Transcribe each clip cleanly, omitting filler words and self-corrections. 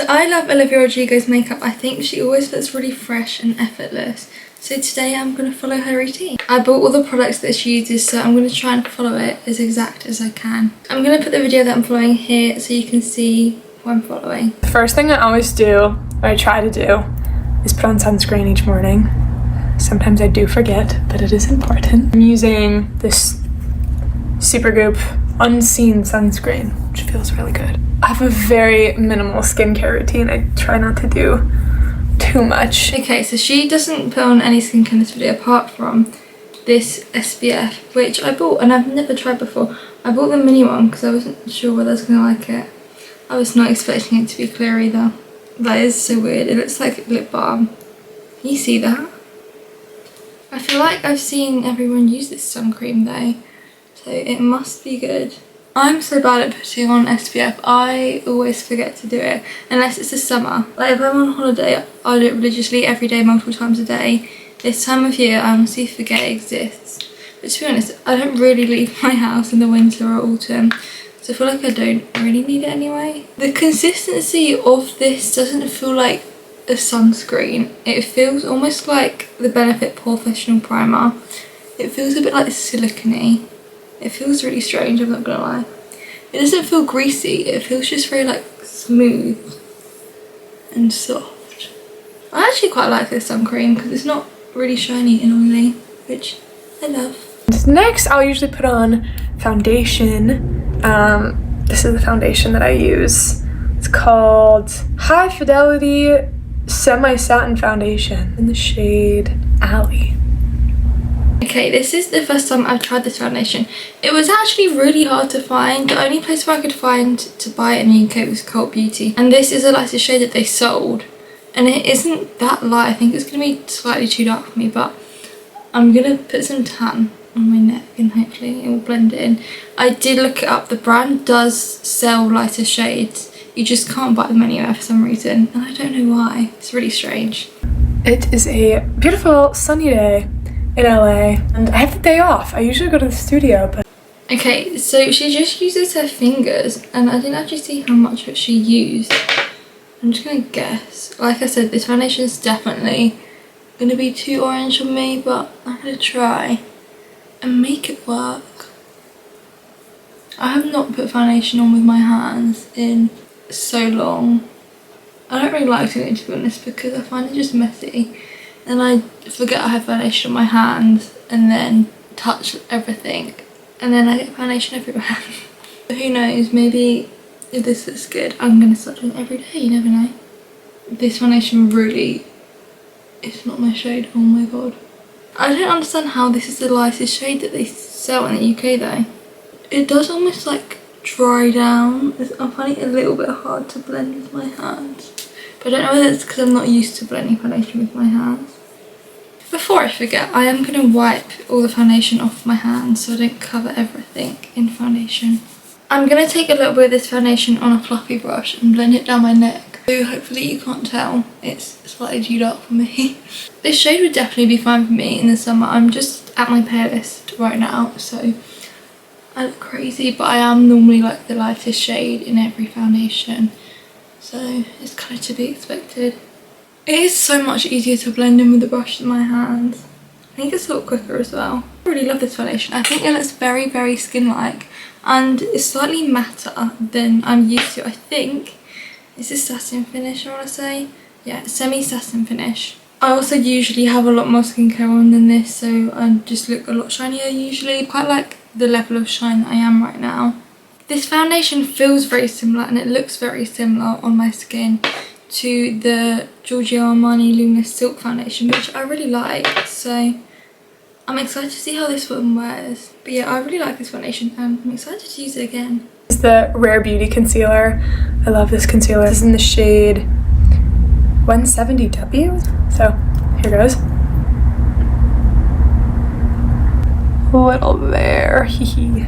So I love Olivia Rodrigo's makeup. I think she always looks really fresh and effortless. So today I'm going to follow her routine. I bought all the products that she uses, so I'm going to try and follow it as exact as I can. I'm going to put the video that I'm following here so you can see what I'm following. The first thing I always do, or I try to do, is put on sunscreen each morning. Sometimes I do forget, but it is important. I'm using this Supergoop Unseen sunscreen, which feels really good. I have a very minimal skincare routine. I try not to do too much. Okay, so she doesn't put on any skincare in this video apart from this SPF, which I bought and I've never tried before. I bought the mini one because I wasn't sure whether I was going to like it. I was not expecting it to be clear either. That is so weird. It looks like lip balm. Can you see that? I feel like I've seen everyone use this sun cream though, so it must be good. I'm so bad at putting on SPF. I always forget to do it unless it's the summer. Like if I'm on holiday, I do it religiously every day, multiple times a day. This time of year, I honestly forget it exists. But to be honest, I don't really leave my house in the winter or autumn, so I feel like I don't really need it anyway. The consistency of this doesn't feel like a sunscreen. It feels almost like the Benefit Professional Primer. It feels a bit like silicone-y. It feels really strange, I'm not gonna lie. It doesn't feel greasy, it feels just very like smooth and soft. I actually quite like this sun cream because it's not really shiny and oily, which I love. Next, I'll usually put on foundation. This is the foundation that I use. It's called High Fidelity Semi-Satin Foundation in the shade Alley. Okay, this is the first time I've tried this foundation. It was actually really hard to find. The only place where I could find to buy it in the UK was Cult Beauty. And this is the lightest shade that they sold. And it isn't that light. I think it's going to be slightly too dark for me, but I'm going to put some tan on my neck and hopefully it will blend in. I did look it up. The brand does sell lighter shades. You just can't buy them anywhere for some reason. And I don't know why. It's really strange. It is a beautiful sunny day in LA and I have the day off. I usually go to the studio, but okay, so she just uses her fingers and I didn't actually see how much of it she used. I'm just gonna guess. Like I said, this foundation is definitely gonna be too orange on me, but I'm gonna try and make it work. I have not put foundation on with my hands in so long. I don't really like doing it, to be honest, because I find it just messy. And I forget I have foundation on my hands and then touch everything and then I get foundation everywhere. Who knows, maybe if this looks good I'm going to start doing it every day, you never know. This foundation really is not my shade, oh my god. I don't understand how this is the lightest shade that they sell in the UK though. It does almost like dry down. I find it a little bit hard to blend with my hands. But I don't know whether it's because I'm not used to blending foundation with my hands. Before I forget, I am going to wipe all the foundation off my hands so I don't cover everything in foundation. I'm going to take a little bit of this foundation on a fluffy brush and blend it down my neck. So hopefully you can't tell, it's slightly too dark for me. This shade would definitely be fine for me in the summer. I'm just at my palest right now, so I look crazy, but I am normally like the lightest shade in every foundation. So it's kind of to be expected. It is so much easier to blend in with the brush than my hands. I think it's a lot quicker as well. I really love this foundation. I think it looks very, very skin-like and it's slightly matter than I'm used to. I think it's a satin finish, I want to say. Yeah, semi-satin finish. I also usually have a lot more skincare on than this, so I just look a lot shinier usually. Quite like the level of shine that I am right now. This foundation feels very similar and it looks very similar on my skin to the Giorgio Armani Luminous Silk Foundation, which I really like, so I'm excited to see how this one wears. But yeah, I really like this foundation and I'm excited to use it again. This is the Rare Beauty concealer. I love this concealer. This is in the shade 170W, so here goes. A little there, hee.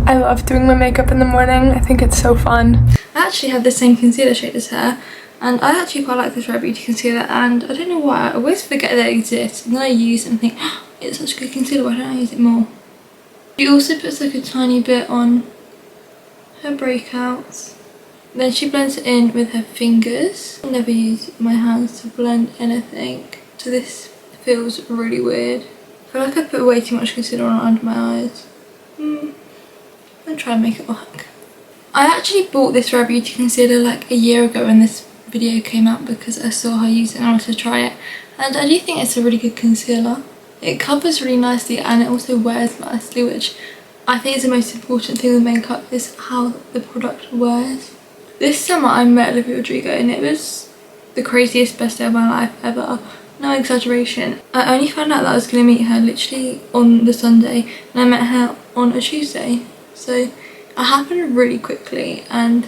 I love doing my makeup in the morning. I think it's so fun. I actually have the same concealer shade as her and I actually quite like this Rare Beauty concealer and I don't know why, I always forget that it exists and then I use it and think, oh, it's such a good concealer, why don't I use it more? She also puts like a tiny bit on her breakouts Then she blends it in with her fingers. I never use my hands to blend anything, so this feels really weird. I feel like I put way too much concealer on under my eyes. I'm gonna try and make it work. I actually bought this Rare Beauty concealer like a year ago when this video came out because I saw her use it and I wanted to try it. And I do think it's a really good concealer. It covers really nicely and it also wears nicely, which I think is the most important thing with makeup, is how the product wears. This summer I met Olivia Rodrigo and it was the craziest best day of my life ever. No exaggeration. I only found out that I was going to meet her literally on the Sunday and I met her on a Tuesday. So it happened really quickly and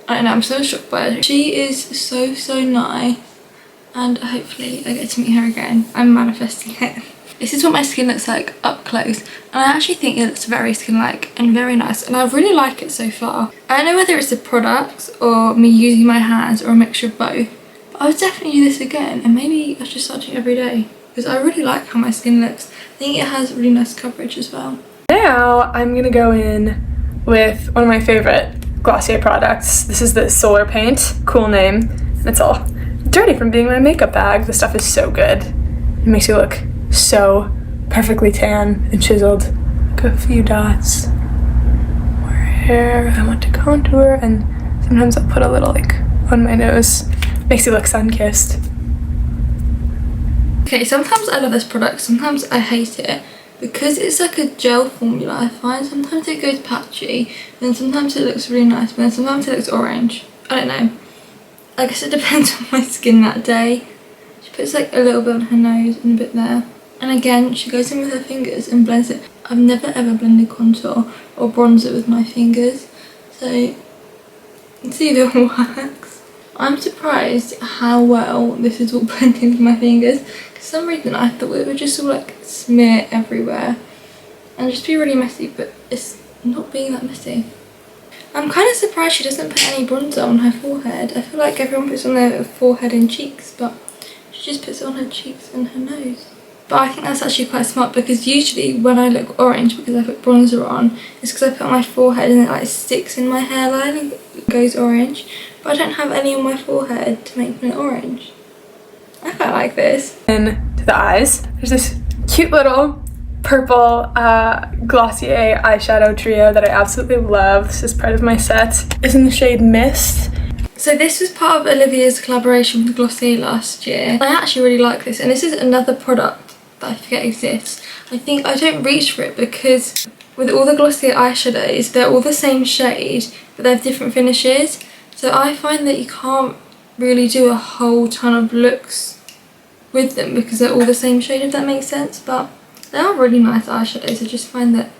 I don't know, I'm so shocked by her. She is so nice and hopefully I get to meet her again. I'm manifesting it. This is what my skin looks like up close and I actually think it looks very skin-like and very nice and I really like it so far. I don't know whether it's the products or me using my hands or a mixture of both, but I would definitely do this again and maybe I should start doing it every day because I really like how my skin looks. I think it has really nice coverage as well. Now I'm gonna go in with one of my favorite Glossier products. This is the Solar Paint, cool name, and it's all dirty from being in my makeup bag. This stuff is so good. It makes you look so perfectly tan and chiseled. Like a few dots where I want to contour, and sometimes I'll put a little like on my nose. Makes you look sun-kissed. Okay, sometimes I love this product, sometimes I hate it. Because it's like a gel formula, I find sometimes it goes patchy, and sometimes it looks really nice, but then sometimes it looks orange. I don't know. I guess it depends on my skin that day. She puts like a little bit on her nose and a bit there. And again, she goes in with her fingers and blends it. I've never ever blended contour or bronzer with my fingers, so let's see if it works. I'm surprised how well this is all blending with my fingers. For some reason I thought it would just all like smear everywhere and just be really messy, but it's not being that messy. I'm kind of surprised she doesn't put any bronzer on her forehead. I feel like everyone puts on their forehead and cheeks, but she just puts it on her cheeks and her nose. But I think that's actually quite smart because usually when I look orange because I put bronzer on, it's because I put it on my forehead and it like sticks in my hairline and it goes orange. But I don't have any on my forehead to make it orange. I quite like this. And to the eyes, there's this cute little purple Glossier eyeshadow trio that I absolutely love. This is part of my set. It's in the shade Mist. So this was part of Olivia's collaboration with Glossier last year. I actually really like this, and this is another product that I forget exists. I think I don't reach for it because with all the Glossier eyeshadows, they're all the same shade, but they have different finishes. So I find that you can't really do a whole ton of looks with them because they're all the same shade, if that makes sense. But they are really nice eyeshadows. I just find that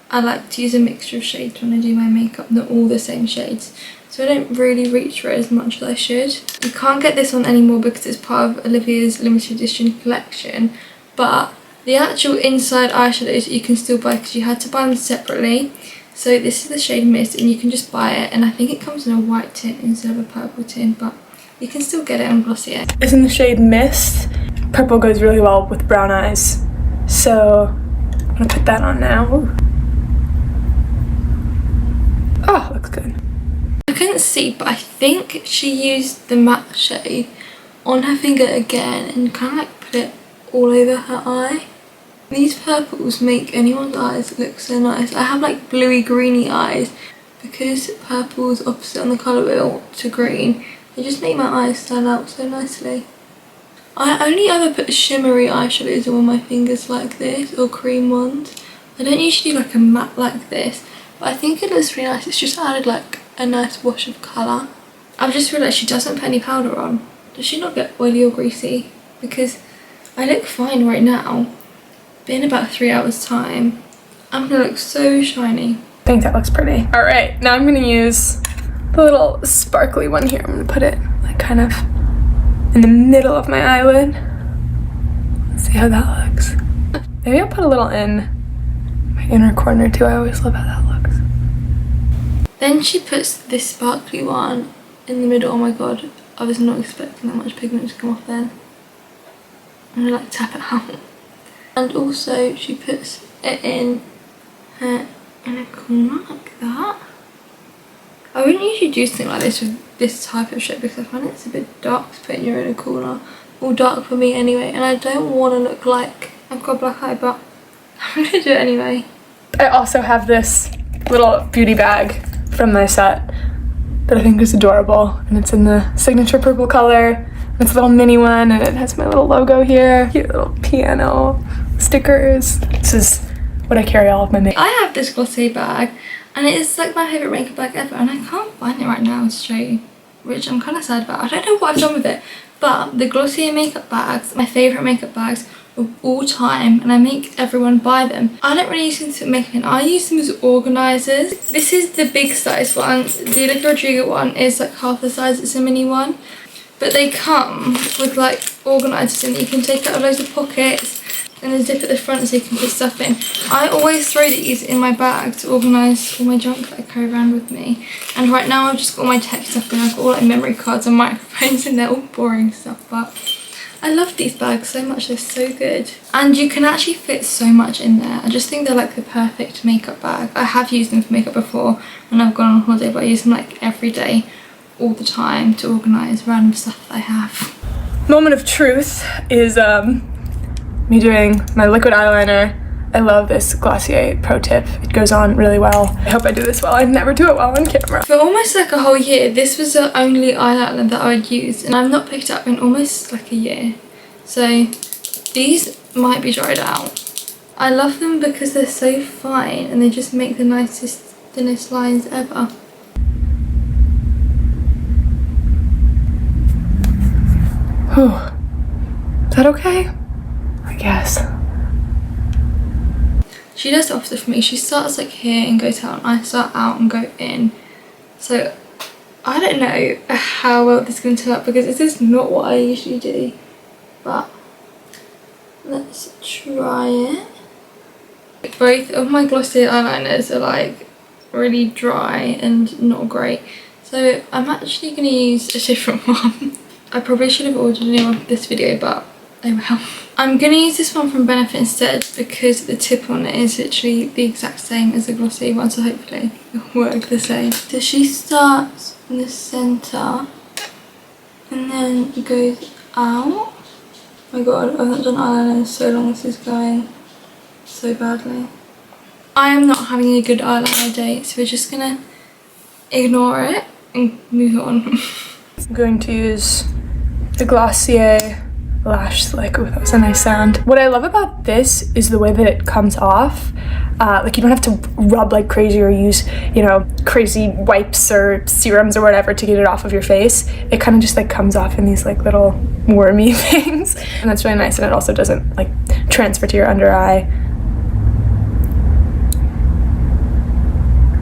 I like to use a mixture of shades when I do my makeup, not all the same shades. So I don't really reach for it as much as I should. You can't get this one anymore because it's part of Olivia's limited edition collection. But the actual inside eyeshadows you can still buy because you had to buy them separately. So this is the shade Mist and you can just buy it, and I think it comes in a white tint instead of a purple tint, but you can still get it on Glossier. It's in the shade Mist. Purple goes really well with brown eyes. So I'm gonna put that on now. Ooh. Oh, looks good. I couldn't see, but I think she used the matte shade on her finger again and kind of like put it all over her eye. These purples make anyone's eyes look so nice. I have like bluey greeny eyes because purple's opposite on the colour wheel to green. They just make my eyes stand out so nicely. I only ever put shimmery eyeshadows on my fingers like this, or cream ones. I don't usually do like a matte like this, but I think it looks really nice. It's just added like a nice wash of colour. I've just realised she doesn't put any powder on. Does she not get oily or greasy? Because I look fine right now, but in about 3 hours time, I'm gonna look so shiny. I think that looks pretty. All right, now I'm gonna use the little sparkly one here. I'm gonna put it like kind of in the middle of my eyelid. Let's see how that looks. Maybe I'll put a little in my inner corner too. I always love how that looks. Then she puts this sparkly one in the middle. Oh my god, I was not expecting that much pigment to come off then. I'm gonna like tap it out. And also she puts it in her inner corner like that. I wouldn't usually do something like this with this type of shit because I find it's a bit dark to put in your inner corner. All dark for me anyway, and I don't want to look like I've got a black eye, but I'm gonna do it anyway. I also have this little beauty bag from my set that I think is adorable, and it's in the signature purple color. It's a little mini one, and it has my little logo here. Cute little piano stickers. This is what I carry all of my makeup. I have this Glossier bag, and it is like my favourite makeup bag ever, and I can't find it right now to show you, which I'm kind of sad about. I don't know what I've done with it, but the Glossier makeup bags, my favourite makeup bags of all time, and I make everyone buy them. I don't really use them to put makeup in, I use them as organisers. This is the big size one. The Olivia Rodrigo one is like half the size, it's a mini one. But they come with like organisers in that you can take out of loads of pockets, and there's a zip at the front so you can put stuff in. I always throw these in my bag to organise all my junk that I carry around with me. And right now I've just got all my tech stuff in. I've got all like memory cards and microphones in there, all boring stuff, but I love these bags so much, they're so good. And you can actually fit so much in there. I just think they're like the perfect makeup bag. I have used them for makeup before when I've gone on holiday, but I use them like every day, all the time, to organise random stuff that I have. Moment of truth is me doing my liquid eyeliner. I love this Glossier pro tip. It goes on really well. I hope I do this well. I never do it well on camera. For almost like a whole year, this was the only eyeliner that I would use, and I've not picked it up in almost like a year. So these might be dried out. I love them because they're so fine and they just make the nicest, thinnest lines ever. Whew. Is that okay? I guess. She does the opposite for me. She starts like here and goes out, and I start out and go in. So I don't know how well this is going to turn out because this is not what I usually do. But let's try it. Both of my Glossier eyeliners are like really dry and not great. So I'm actually going to use a different one. I probably should have ordered a new one for this video, but oh well. I'm going to use this one from Benefit instead because the tip on it is literally the exact same as the Glossier one, so hopefully it'll work the same. So she starts in the centre and then goes out. Oh my god, I've not done eyeliner in so long, this is going so badly. I am not having a good eyeliner day, so we're just going to ignore it and move on. I'm going to use the Glossier Lash Slick. Oh, that was a nice sound. What I love about this is the way that it comes off. Like you don't have to rub like crazy or use, you know, crazy wipes or serums or whatever to get it off of your face. It kind of just like comes off in these like little wormy things, and that's really nice. And it also doesn't like transfer to your under eye.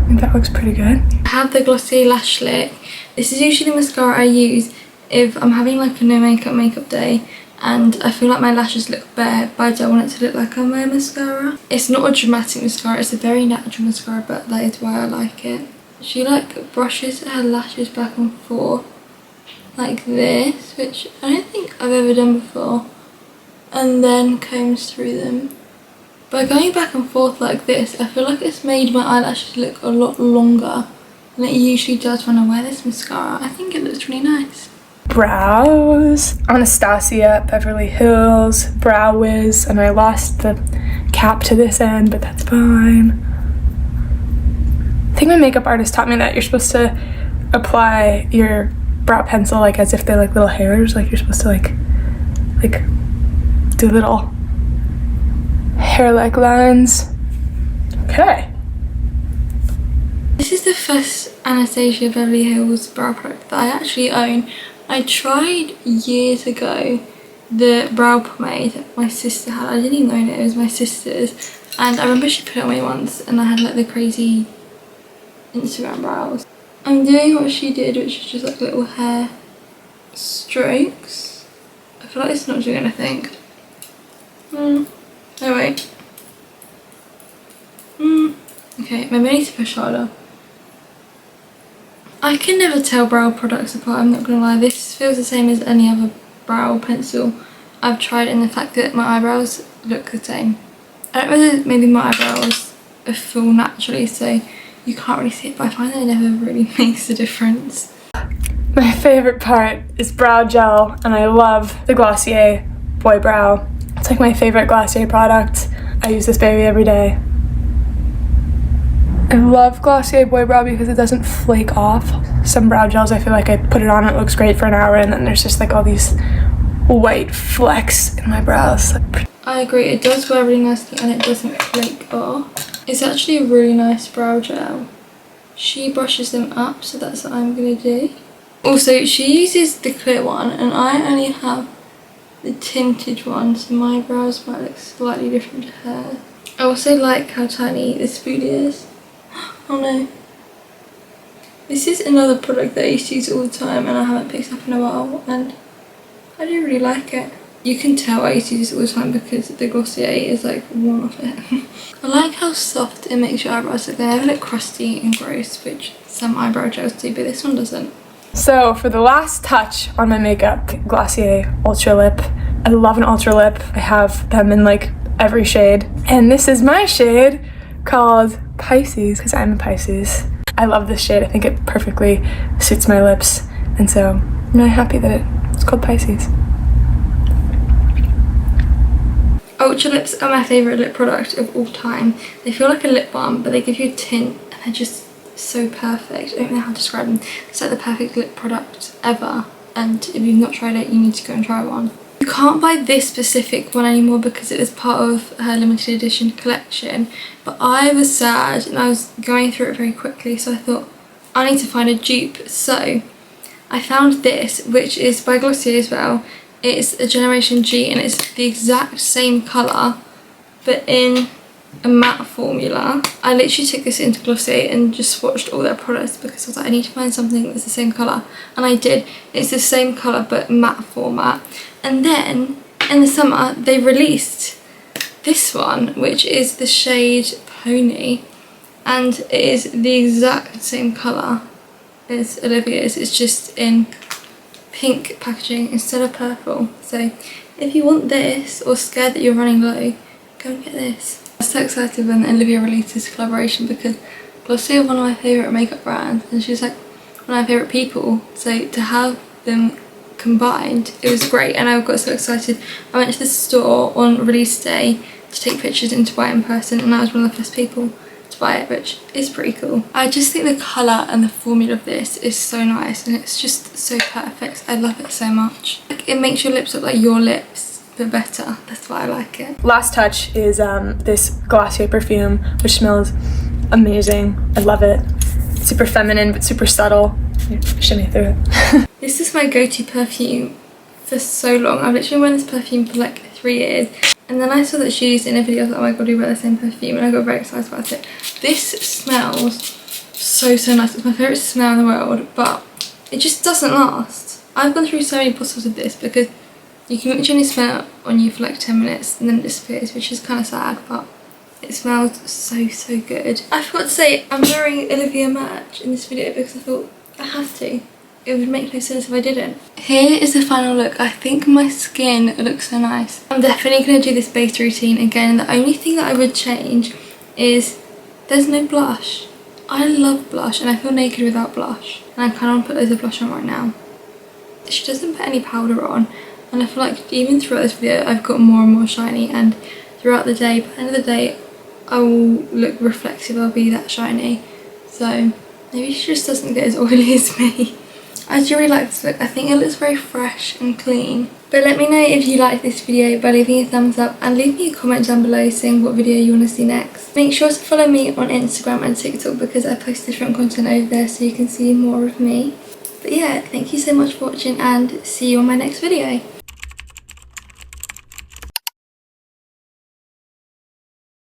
I think that looks pretty good. I have the Glossier Lash Slick. This is usually the mascara I use if I'm having like a no makeup day and I feel like my lashes look bare, but I don't want it to look like I'm wearing mascara. It's not a dramatic mascara, it's a very natural mascara, but that is why I like it. She like brushes her lashes back and forth like this, which I don't think I've ever done before, and then combs through them. By going back and forth like this, I feel like it's made my eyelashes look a lot longer than it usually does when I wear this mascara. I think it looks really nice. Brows. Anastasia, Beverly Hills, Brow Wiz, and I lost the cap to this end, but that's fine. I think my makeup artist taught me that you're supposed to apply your brow pencil like as if they're like little hairs, like you're supposed to like do little hair-like lines. Okay. This is the first Anastasia Beverly Hills brow product that I actually own. I tried years ago the brow pomade my sister had. I didn't even own it, it was my sister's. And I remember she put it on me once and I had like the crazy Instagram brows. I'm doing what she did, which is just like little hair strokes. I feel like it's not doing anything. Oh wait. Okay, maybe I need to push harder. I can never tell brow products apart, I'm not gonna lie. This feels the same as any other brow pencil I've tried, and the fact that my eyebrows look the same. I don't know whether maybe my eyebrows are full naturally, so you can't really see it, but I find that it never really makes a difference. My favourite part is brow gel, and I love the Glossier Boy Brow. It's like my favourite Glossier product. I use this baby every day. I love Glossier Boy Brow because it doesn't flake off. Some brow gels, I feel like I put it on, it looks great for an hour, and then there's just like all these white flecks in my brows. I agree, it does wear really nicely and it doesn't flake off. It's actually a really nice brow gel. She brushes them up, so that's what I'm going to do. Also, she uses the clear one and I only have the tinted one, so my brows might look slightly different to hers. I also like how tiny this booty is. Oh no. This is another product that I used to use all the time and I haven't picked up in a while, and I do really like it. You can tell I used to use it all the time because the Glossier is like one of it. I like how soft it makes your eyebrows look. They never look crusty and gross, which some eyebrow gels do, but this one doesn't. So for the last touch on my makeup, Glossier Ultra Lip. I love an Ultra Lip. I have them in like every shade. And this is my shade called Pisces, because I'm a Pisces. I love this shade. I think it perfectly suits my lips. And so I'm really happy that it's called Pisces. Ultra Lips are my favourite lip product of all time. They feel like a lip balm, but they give you a tint and they're just so perfect. I don't know how to describe them. It's like the perfect lip product ever, and if you've not tried it, you need to go and try one. You can't buy this specific one anymore because it was part of her limited edition collection, but I was sad and I was going through it very quickly, so I thought I need to find a dupe. So I found this, which is by Glossier as well. It's a Generation G and it's the exact same colour but in a matte formula. I literally took this into Glossier and just swatched all their products because I was like, I need to find something that's the same colour, and I did. It's the same colour but matte format. And then in the summer they released this one, which is the shade Pony, and it is the exact same colour as Olivia's. It's just in pink packaging instead of purple. So if you want this or scared that you're running low, go and get this. I was so excited when Olivia released this collaboration because Glossier are one of my favourite makeup brands and she's like one of my favourite people, so to have them combined, it was great, and I got so excited. I went to the store on release day to take pictures and to buy it in person, and I was one of the first people to buy it, which is pretty cool. I just think the colour and the formula of this is so nice and it's just so perfect. I love it so much. Like, it makes your lips look like your lips but better. That's why I like it. Last touch is this Glossier perfume, which smells amazing. I love it. It's super feminine but super subtle. Shimmy through it. This is my go-to perfume for so long. I've literally worn this perfume for like 3 years, and then I saw that she used it in a video. I thought, oh my god, we wear the same perfume, and I got very excited about it. This smells so nice. It's my favourite smell in the world, but it just doesn't last. I've gone through so many bottles of this because you can literally smell it on you for like 10 minutes and then it disappears, which is kind of sad, but it smells so good. I forgot to say, I'm wearing Olivia merch in this video because I thought I have to. It would make no sense if I didn't. Here is the final look. I think my skin looks so nice. I'm definitely going to do this base routine again. The only thing that I would change is there's no blush. I love blush and I feel naked without blush. And I kind of want to put loads of blush on right now. She doesn't put any powder on. And I feel like even throughout this video I've got more and more shiny, and throughout the day, by the end of the day, I will look reflective, I'll be that shiny. So maybe she just doesn't get as oily as me. I do really like this look. I think it looks very fresh and clean. But let me know if you like this video by leaving a thumbs up, and leave me a comment down below saying what video you want to see next. Make sure to follow me on Instagram and TikTok because I post different content over there so you can see more of me. But yeah, thank you so much for watching and see you on my next video.